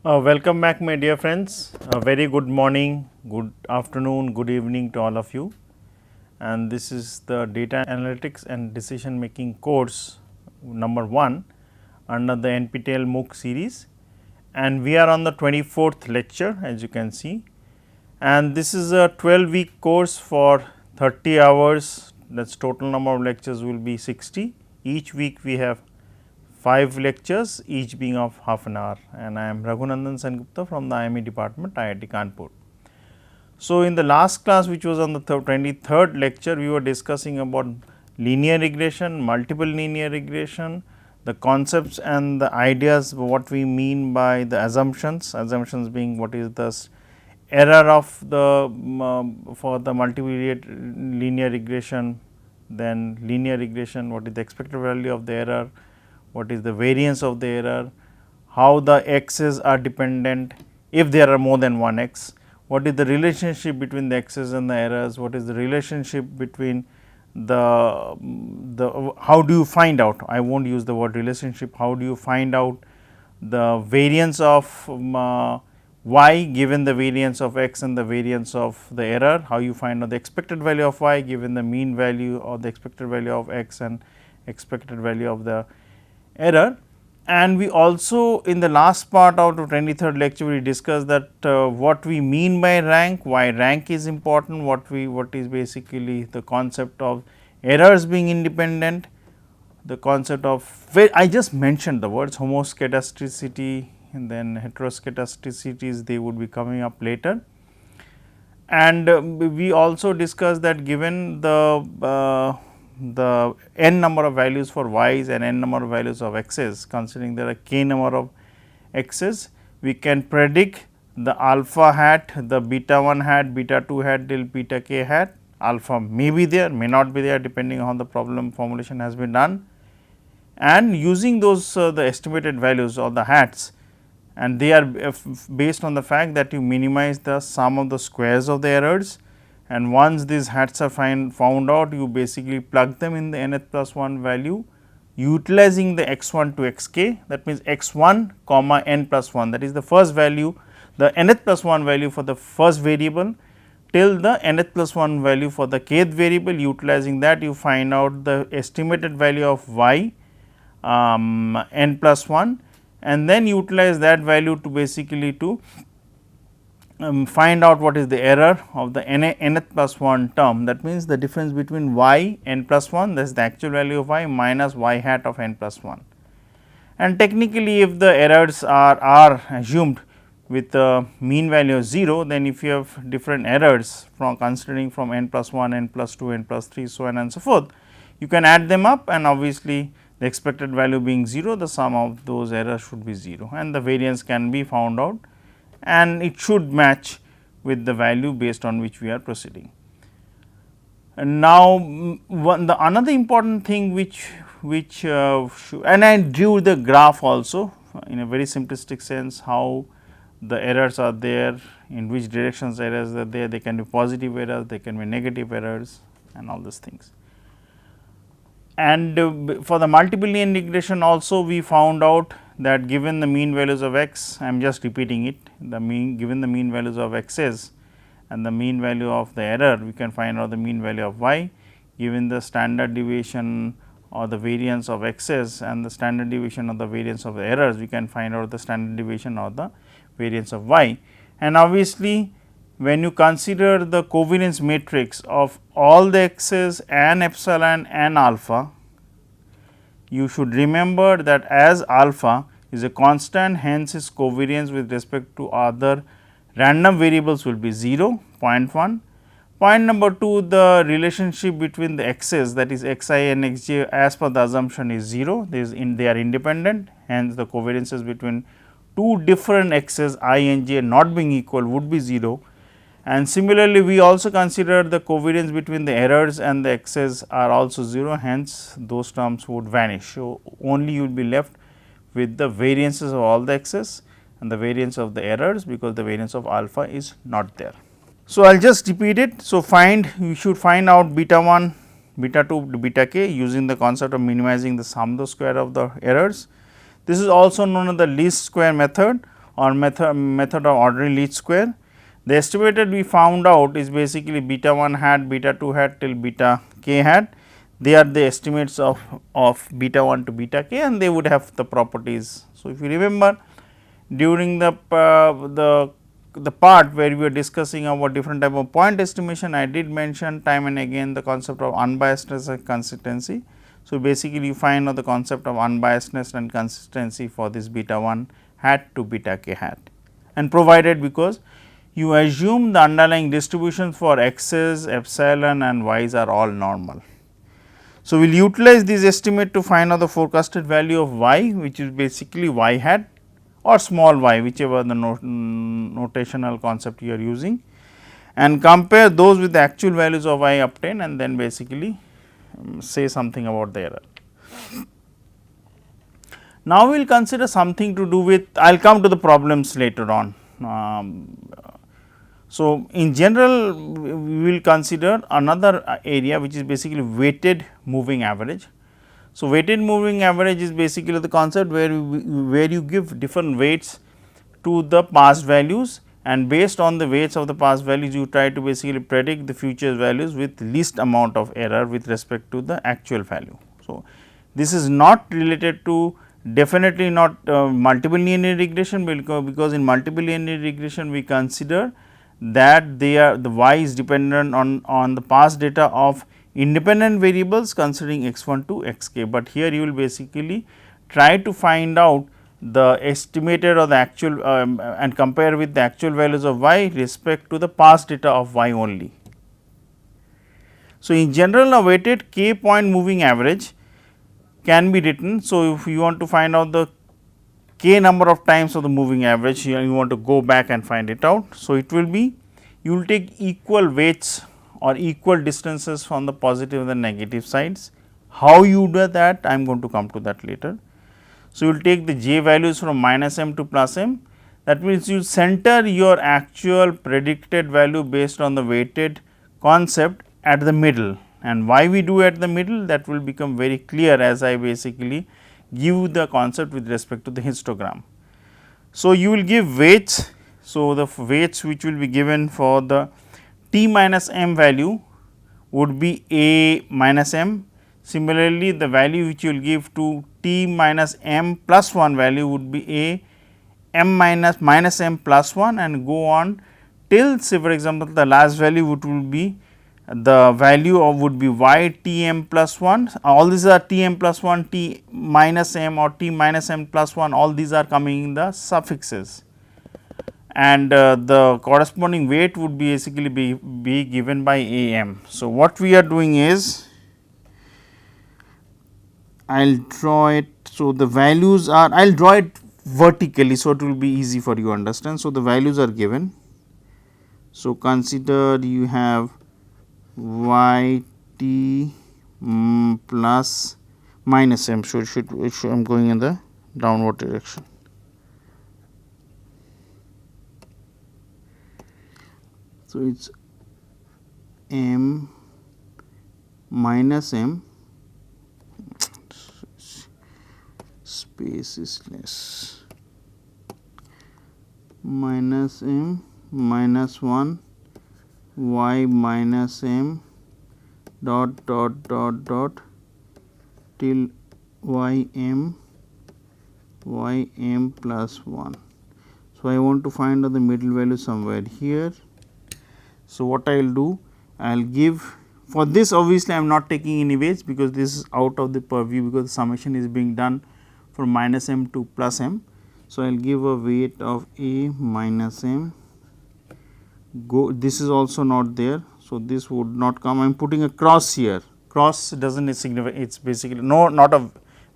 Welcome back, my dear friends. A very good morning, good afternoon, good evening to all of you. And this is the data analytics and decision making course number 1 under the NPTEL MOOC series. And we are on the 24th lecture, as you can see. And this is a 12-week course for 30 hours. That's total number of lectures will be 60. Each week we have 5 lectures, each being of half an hour, and I am Raghunandan Sengupta from the IME department, IIT Kanpur. So, in the last class, which was on the 23rd lecture, we were discussing about linear regression, multiple linear regression, the concepts and the ideas, what we mean by the assumptions being what is the error of the for the multivariate linear regression, then linear regression, what is the expected value of the error, what is the variance of the error, how the x's are dependent if there are more than one x, what is the relationship between the x's and the errors, what is the relationship between the how do you find out, I will not use the word relationship, how do you find out the variance of y given the variance of x and the variance of the error, how you find out the expected value of y given the mean value or the expected value of x and expected value of the error. And we also in the last part of the 23rd lecture we discussed that what we mean by rank, why rank is important, what is basically the concept of errors being independent, the concept of I just mentioned the words homoscedasticity and then heteroscedasticities, they would be coming up later. And we also discussed that given the n number of values for y's and n number of values of x's, considering there are k number of x's, we can predict the alpha hat, the beta 1 hat, beta 2 hat till beta k hat. Alpha may be there, may not be there, depending on how the problem formulation has been done. And using those the estimated values or the hats, and they are based on the fact that you minimize the sum of the squares of the errors, and once these hats are found out, you basically plug them in the nth plus 1 value utilizing the x 1 to x k, that means x 1 comma n plus 1, that is the first value, the nth plus 1 value for the first variable till the nth plus 1 value for the kth variable. Utilizing that, you find out the estimated value of y n plus 1, and then utilize that value to basically to find out what is the error of the nth plus 1 term, that means the difference between y n plus 1, that is the actual value of y minus y hat of n plus 1. And technically if the errors are assumed with the mean value of 0, then if you have different errors from considering from n plus 1, n plus 2, n plus 3, so on and so forth, you can add them up, and obviously the expected value being 0, the sum of those errors should be 0 and the variance can be found out, and it should match with the value based on which we are proceeding. And now, the another important thing which and I drew the graph also in a very simplistic sense, how the errors are there, in which directions errors are there, they can be positive errors, they can be negative errors and all these things. And for the multiple linear regression also we found out that given the mean values of x, I am just repeating it, the mean given the mean values of x's and the mean value of the error, we can find out the mean value of y, given the standard deviation or the variance of x's and the standard deviation of the variance of the errors, we can find out the standard deviation or the variance of y. And obviously, when you consider the covariance matrix of all the x's and epsilon and alpha, you should remember that as alpha is a constant, hence its covariance with respect to other random variables will be 0, 0.1. Point number 2, the relationship between the x's, that is xi and xj, as per the assumption is 0, they are independent, hence the covariances between two different x's I and j not being equal would be 0. And similarly, we also consider the covariance between the errors and the x's are also 0, hence those terms would vanish. So, only you will be left with the variances of all the x's and the variance of the errors, because the variance of alpha is not there. So, I will just repeat it. So, you should find out beta 1, beta 2 to beta k using the concept of minimizing the sum of the square of the errors. This is also known as the least square method, or method of ordering least square. The estimated we found out is basically beta 1 hat, beta 2 hat till beta k hat. They are the estimates of beta 1 to beta k, and they would have the properties. So, if you remember during the part where we were discussing about different type of point estimation, I did mention time and again the concept of unbiasedness and consistency. So, basically you find out the concept of unbiasedness and consistency for this beta 1 hat to beta k hat, and provided because you assume the underlying distributions for x's, epsilon and y's are all normal. So, we will utilize this estimate to find out the forecasted value of y, which is basically y hat or small y, whichever the notational concept you are using, and compare those with the actual values of y obtained, and then basically say something about the error. Now, we will consider something to do with, I will come to the problems later on. So, in general we will consider another area which is basically weighted moving average. So, weighted moving average is basically the concept where you give different weights to the past values, and based on the weights of the past values you try to basically predict the future values with least amount of error with respect to the actual value. So, this is not related to, definitely not multiple linear regression, because in multiple linear regression we consider that they are the y is dependent on the past data of independent variables considering x 1 to x k, but here you will basically try to find out the estimated or the actual and compare with the actual values of y respect to the past data of y only. So, in general a weighted k point moving average can be written. So, if you want to find out the k number of times of the moving average, you want to go back and find it out. So, it will be, you will take equal weights or equal distances from the positive and the negative sides. How you do that, I am going to come to that later. So, you will take the j values from minus m to plus m, that means you center your actual predicted value based on the weighted concept at the middle, and why we do at the middle, that will become very clear as I basically give the concept with respect to the histogram. So, you will give weights. So, the weights which will be given for the t minus m value would be a minus m. Similarly, the value which you will give to t minus m plus 1 value would be a m minus m plus 1, and go on till, say for example, the last value will be the value of would be y t m plus 1, all these are t m plus 1, t minus m or t minus m plus 1, all these are coming in the suffixes, and the corresponding weight would basically be given by a m. So, what we are doing is, I will draw it. So, the values are, I will draw it vertically, so it will be easy for you to understand. So, the values are given. So, consider you have y t plus minus m, so I am going in the downward direction. So, it is m minus m, space is less, minus m minus 1 y minus m dot till y m plus 1. So, I want to find out the middle value somewhere here. So, what I will do, I will give, for this obviously I am not taking any weights, because this is out of the purview, because the summation is being done from minus m to plus m. So, I will give a weight of a minus m, this is also not there. So, this would not come, I am putting a cross here, cross does not signify, it is basically not a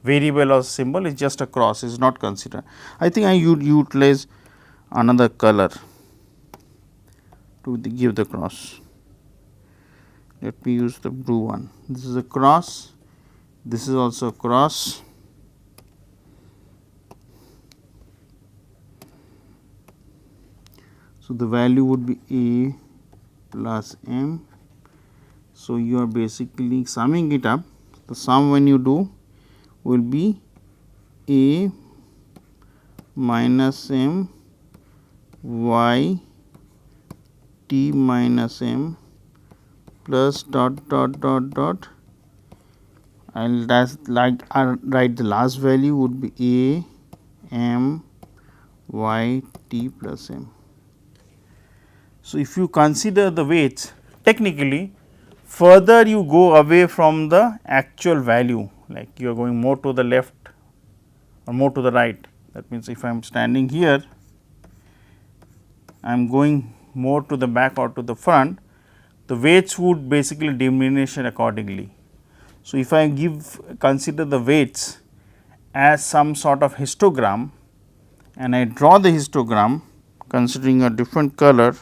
variable or symbol, it is just a cross, it is not considered. I think I would utilize another color to give the cross. Let me use the blue one. This is a cross, this is also a cross. So, the value would be a plus m. So, you are basically summing it up. The sum when you do will be a minus m y t minus m plus dot dot dot dot, and that's like write the last value would be a m y t plus m. So, if you consider the weights, technically further you go away from the actual value, like you are going more to the left or more to the right. That means, if I am standing here, I am going more to the back or to the front, the weights would basically diminish accordingly. So, if I consider the weights as some sort of histogram and I draw the histogram considering a different color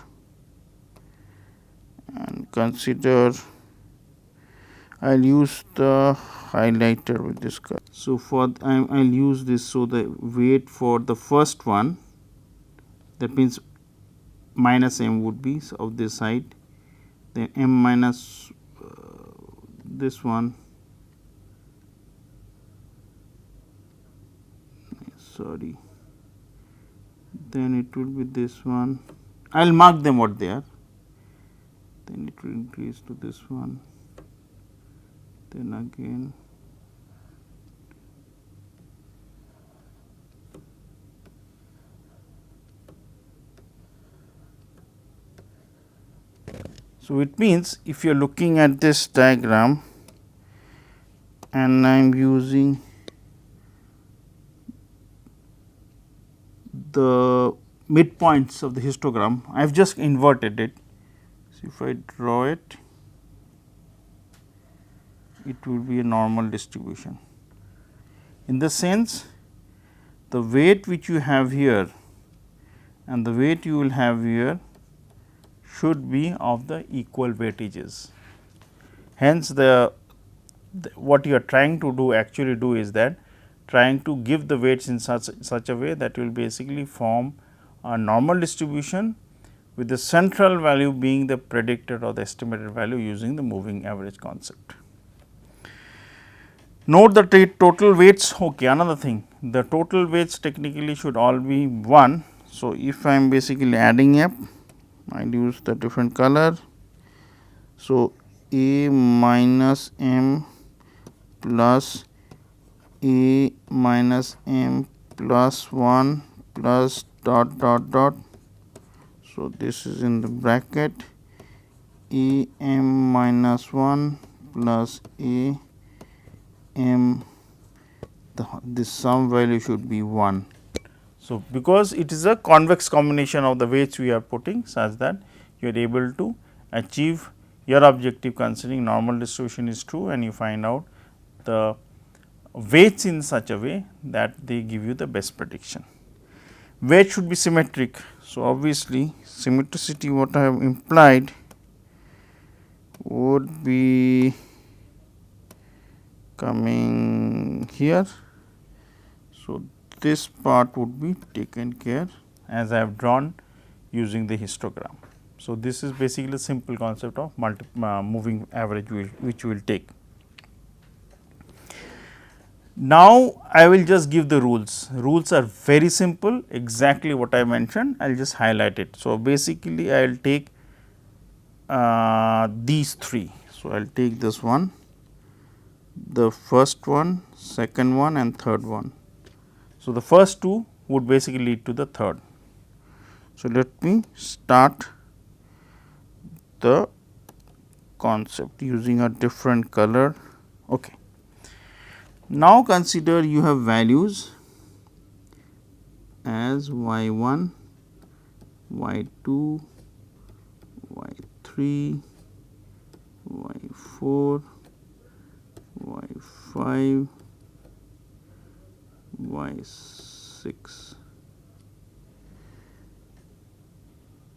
and consider, I will use the highlighter with this color. So, for I will use this. So, the weight for the first one, that means minus m would be of this side, then m minus this one, sorry, then it will be this one. I will mark them what they are, then it will increase to this one, then again so it means if you are looking at this diagram and I am using the midpoints of the histogram, I have just inverted it. So, if I draw it, it will be a normal distribution. In the sense, the weight which you have here and the weight you will have here should be of the equal weightages. Hence, what you are trying to do actually do is that trying to give the weights in such a way that will basically form a normal distribution with the central value being the predicted or the estimated value using the moving average concept. Note the total weights. Okay, another thing, the total weights technically should all be 1. So, if I am basically adding up, I will use the different color. So, a minus m plus a minus m plus 1 plus dot dot dot. So, this is in the bracket a m minus 1 plus a m, this sum value should be 1. So, because it is a convex combination of the weights we are putting such that you are able to achieve your objective considering normal distribution is true and you find out the weights in such a way that they give you the best prediction. Weight should be symmetric. So, obviously, symmetricity what I have implied would be coming here. So, this part would be taken care as I have drawn using the histogram. So, this is basically a simple concept of moving average which we will take. Now, I will just give the rules. Rules are very simple, exactly what I mentioned, I will just highlight it. So, basically I will take these 3. So, I will take this one, the first one, second one and third one. So, the first 2 would basically lead to the third. So, let me start the concept using a different color. Okay. Now, consider you have values as y 1, y 2, y 3, y 4, y 5, y 6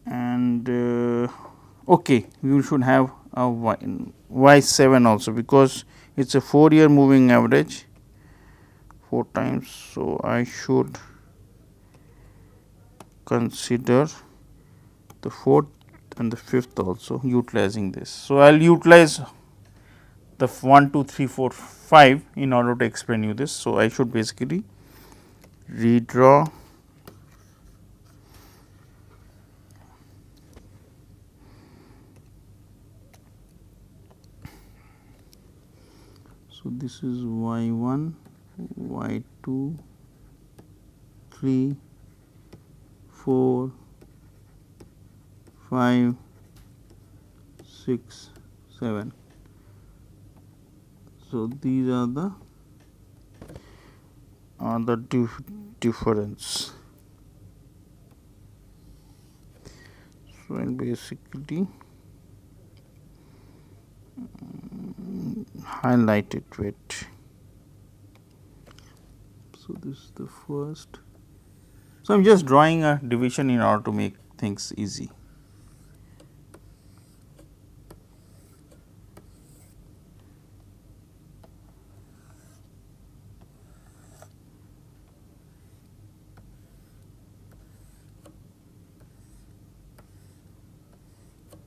and okay, we should have a y 7 also because it is a 4-year moving average 4 times. So, I should consider the 4th and the 5th also utilizing this. So, I will utilize the 1, 2, 3, 4, 5 in order to explain you this. So, I should basically redraw So, this is y1, y2, 3, 4, 5, 6, 7. So, these are the difference. So, and basically highlight it with. So, this is the first. So, I am just drawing a division in order to make things easy.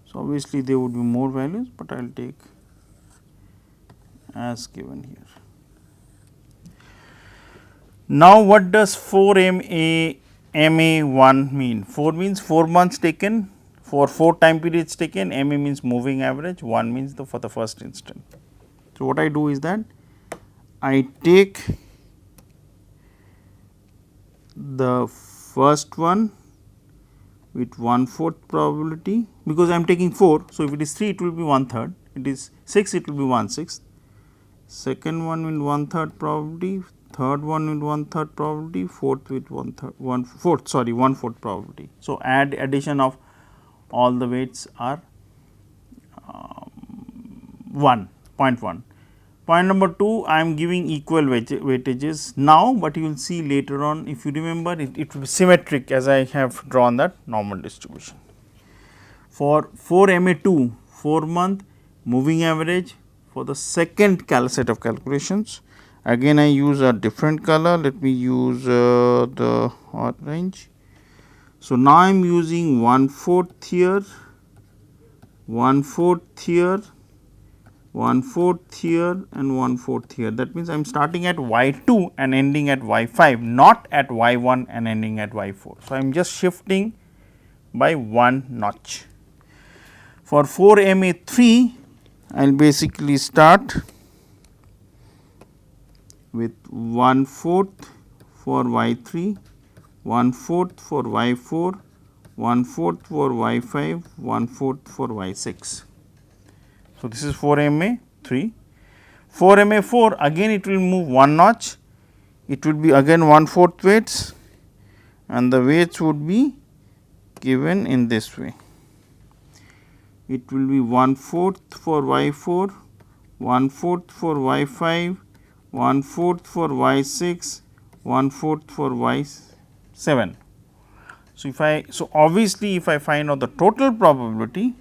So, obviously, there would be more values, but I will take as given here. Now, what does 4MA1 mean? 4 means 4 months taken, for 4 time periods taken, MA means moving average, 1 means for the first instant. So, what I do is that I take the first one with 1/4 probability, because I am taking 4. So, if it is 3, it will be 1/3, it is 6, it will be 1/6, second one with 1/3 probability, third one with 1/3 probability, fourth with 1/4 probability. So, addition of all the weights are 1.1. Point number 2, I am giving equal weightages now, but you will see later on, if you remember, it will be symmetric as I have drawn that normal distribution. For 4MA2, 4 month moving average for the second set of calculations, again I use a different color. Let me use the orange. So, now I am using 1/4 here, 1/4 here, 1/4 here and 1/4 here. That means, I am starting at y2 and ending at y5, not at y1 and ending at y4. So, I am just shifting by 1 notch. For 4MA3, I will basically start with 1/4 for y3, 1/4 for y4, 1/4 for y5, 1/4 for y6. So, this is 4MA3. 4MA4, again it will move 1 notch, it will be again 1/4 weights, and the weights would be given in this way. It will be 1/4 for y4, 1/4 for y5, 1/4 for y6, 1/4 for y7. So, obviously, if I find out the total probability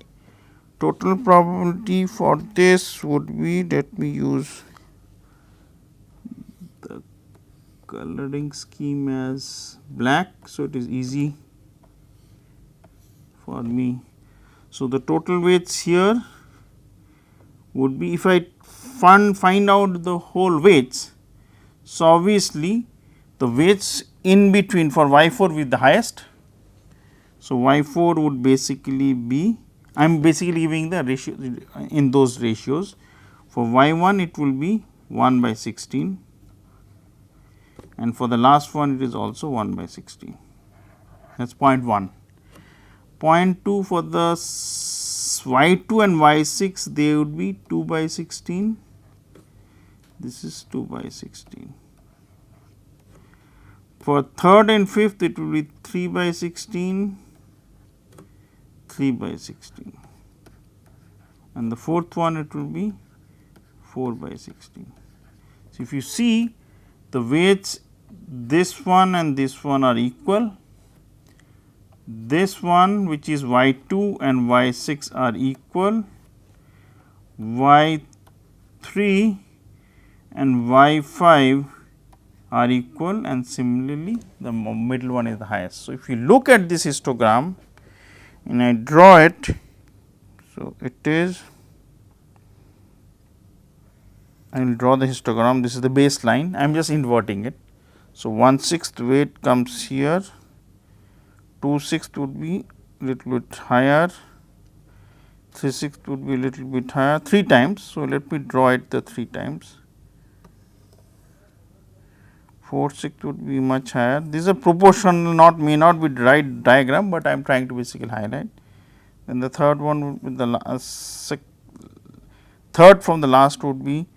for this would be, let me use the coloring scheme as black. So, it is easy for me. So, the total weights here would be, if I find out the whole weights. So, obviously, the weights in between for y4 with the highest. So, y4 would basically be, I am basically giving the ratio in those ratios. For y1 it will be 1/16, and for the last one it is also 1/16, that is 0.1. 0.2 for the y2 and y6, they would be 2/16, this is 2/16. For third and fifth it will be 3/16, 3/16, and the fourth one it will be 4/16. So, if you see the weights, this one and this one are equal, this one which is y2 and y6 are equal, y3 and y5 are equal, and similarly the middle one is the highest. So, if you look at this histogram and I draw it, so it is, I will draw the histogram, this is the baseline, I am just inverting it. So, 1/6 weight comes here, 2/6 would be little bit higher, 3/6 would be little bit higher, 3 times. So, let me draw it the 3 times. 4/6 would be much higher. This is a proportional, may not be right diagram, but I am trying to basically highlight. Then the third one would be the third from the last would be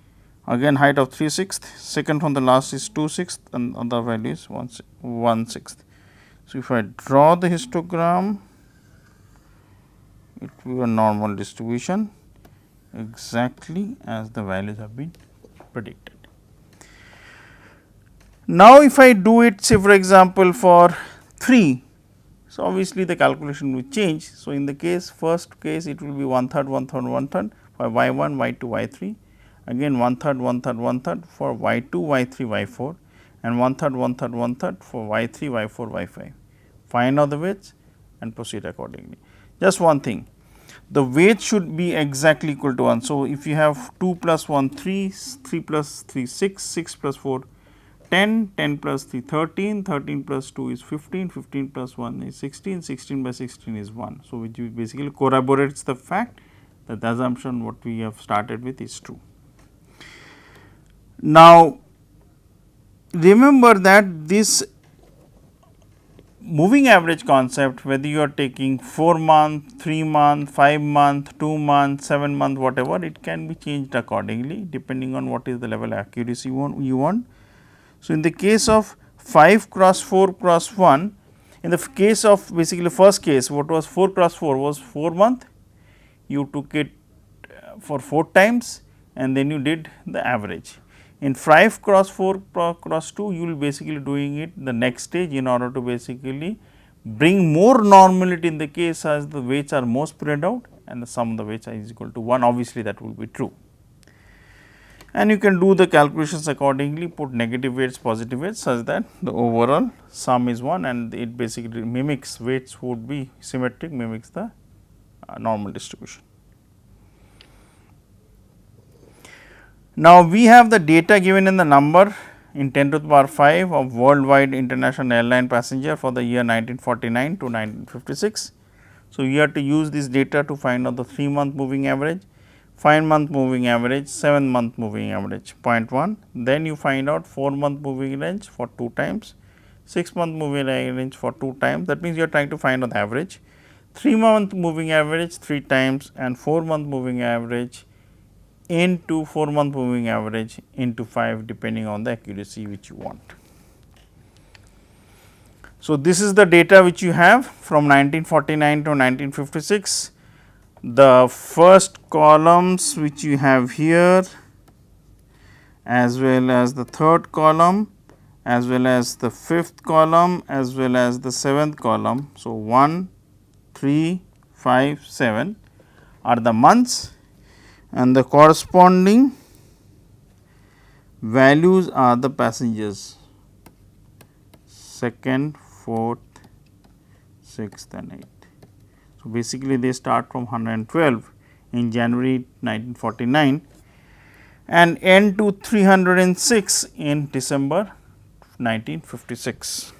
again height of 3/6, second from the last is 2/6 and other value is 1/6. So, if I draw the histogram, it will be a normal distribution exactly as the values have been predicted. Now, if I do it say for example, for 3, so obviously the calculation will change. So, in the case first case it will be 1/3, 1/3, 1/3 for y 1, y 2, y 3, again 1/3, 1/3, 1/3 for y 2, y 3, y 4 and 1/3, 1/3, 1/3 for y 3, y 4, y 5. Find out the weights and proceed accordingly. Just one thing, the weight should be exactly equal to 1. So, if you have 2 plus 1 3, 3 plus 3 6, 6 plus 4 10, 10 plus 3 13, 13 plus 2 is 15, 15 plus 1 is 16, 16 by 16 is 1. So, which basically corroborates the fact that the assumption what we have started with is true. Now, remember that this moving average concept, whether you are taking 4 month, 3 month, 5 month, 2 month, 7 month, whatever, it can be changed accordingly depending on what is the level of accuracy you want. So, in the case of 5 cross 4 cross 1, in the case of basically first case, what was 4 cross 4 was 4 month, you took it for 4 times and then you did the average. In 5 cross 4 cross 2, you will basically doing it the next stage in order to basically bring more normality in the case as the weights are more spread out and the sum of the weights is equal to 1, obviously that will be true. And you can do the calculations accordingly, put negative weights, positive weights such that the overall sum is 1 and it basically mimics weights would be symmetric, mimics the normal distribution. Now, we have the data given in the number in 10 to the power 5 of worldwide international airline passenger for the year 1949 to 1956. So, you have to use this data to find out the 3 month moving average, 5 month moving average, 7 month moving average 0.1. Then you find out 4 month moving range for 2 times, 6 month moving range for 2 times, that means you are trying to find out the average, 3 month moving average 3 times and 4 month moving average into 4 month moving average into 5 depending on the accuracy which you want. So, this is the data which you have from 1949 to 1956. The first columns which you have here as well as the third column as well as the fifth column as well as the seventh column. So, 1, 3, 5, 7 are the months and the corresponding values are the passengers 2nd, 4th, 6th and 8th. So, basically they start from 112 in January 1949 and end to 306 in December 1956.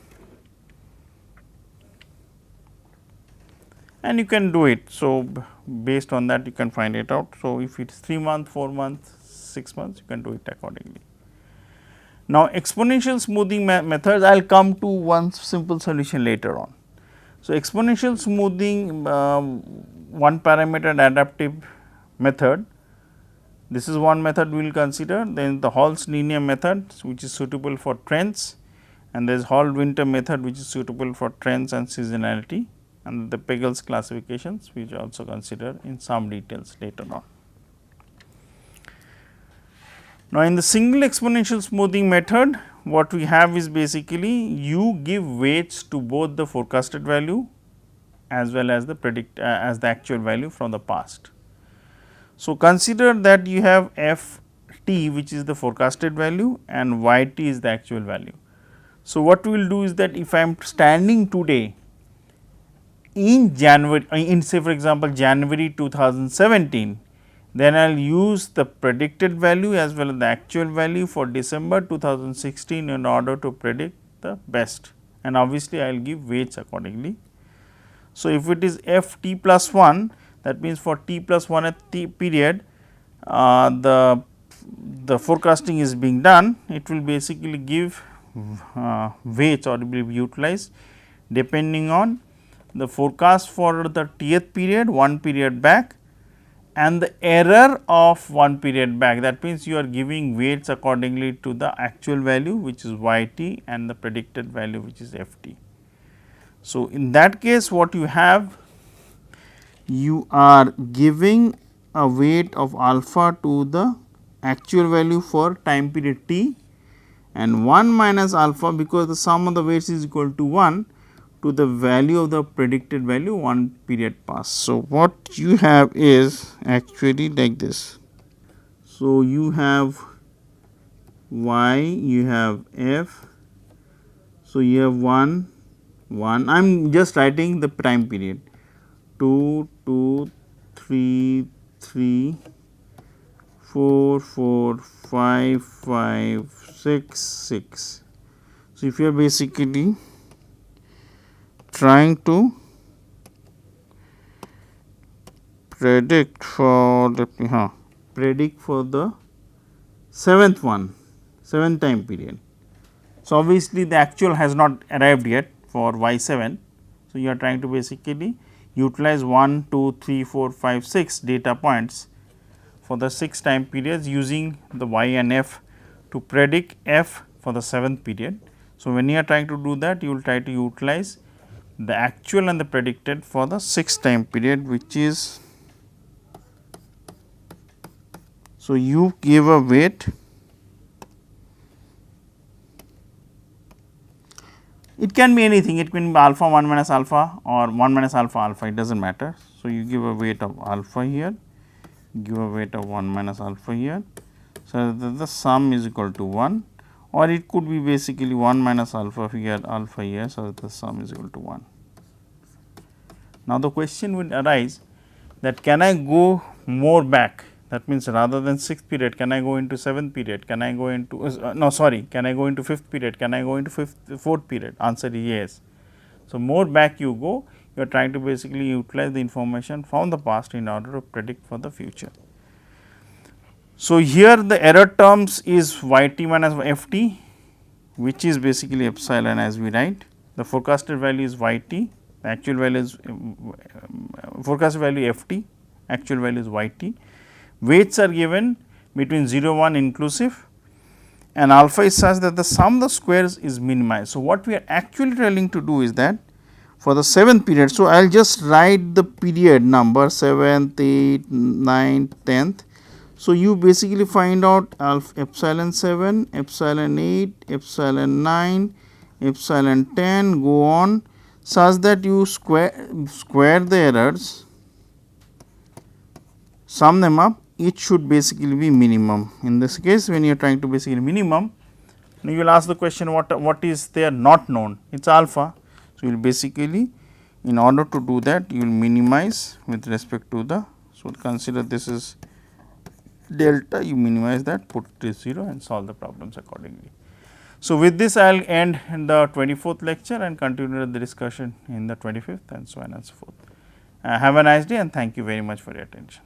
And you can do it. So, based on that you can find it out. So, if it is 3 months, 4 months, 6 months, you can do it accordingly. Now, exponential smoothing methods, I will come to one simple solution later on. So, exponential smoothing one parameter adaptive method, this is one method we will consider. Then the Hall's linear method which is suitable for trends, and there is Hall-Winter method which is suitable for trends and seasonality, and the Pegel's classifications which also consider in some details later on. Now, in the single exponential smoothing method, what we have is basically you give weights to both the forecasted value as well as the actual value from the past. So, consider that you have f t which is the forecasted value and y t is the actual value. So, what we will do is that if I am standing today in January, in say for example, January 2017, then I will use the predicted value as well as the actual value for December 2016 in order to predict the best, and obviously, I will give weights accordingly. So, if it is f t plus 1, that means for t plus 1 at t period, the forecasting is being done, it will basically give weights or will be utilized depending on the forecast for the tth period, 1 period back, and the error of 1 period back. That means, you are giving weights accordingly to the actual value, which is y t, and the predicted value, which is f t. So, in that case, what you have, you are giving a weight of alpha to the actual value for time period t, and 1 minus alpha, because the sum of the weights is equal to 1, to the value of the predicted value 1 period past. So, what you have is actually like this. So, you have y, you have f. So, you have 1, 1. I am just writing the time period 2, 2, 3, 3, 4, 4, 5, 5, 6, 6. So, if you are basically trying to predict for the seventh one, 7th time period. So, obviously, the actual has not arrived yet for y 7. So, you are trying to basically utilize 1, 2, 3, 4, 5, 6 data points for the 6 time periods using the y and f to predict f for the 7th period. So, when you are trying to do that, you will try to utilize the actual and the predicted for the 6th time period, which is, so you give a weight, it can be anything, it can be alpha 1 minus alpha or 1 minus alpha alpha, it does not matter. So, you give a weight of alpha here, give a weight of 1 minus alpha here, so that the sum is equal to 1, or it could be basically 1 minus alpha here, so that the sum is equal to 1. Now, the question would arise that can I go more back, that means, rather than 6th period, can I go into 7th period, can I go into can I go into 5th period, can I go into 4th period? Answer is yes. So, more back you go, you are trying to basically utilize the information from the past in order to predict for the future. So, here the error terms is y t minus f t, which is basically epsilon as we write. The forecasted value is y t, the actual value is forecasted value f t, actual value is y t. Weights are given between 0 1 inclusive, and alpha is such that the sum of the squares is minimized. So, what we are actually trying to do is that for the 7th period. So, I will just write the period number 7th, 8th, 9th, 10th. So, you basically find out epsilon 7, epsilon 8, epsilon 9, epsilon 10, go on, such that you square the errors, sum them up, it should basically be minimum. In this case, when you are trying to basically minimum, you will ask the question what is there not known, it is alpha. So, you will basically, in order to do that, you will minimize with respect to the, so consider this is delta, you minimize that, put this 0 and solve the problems accordingly. So, with this I will end in the 24th lecture and continue the discussion in the 25th and so on and so forth. Have a nice day and thank you very much for your attention.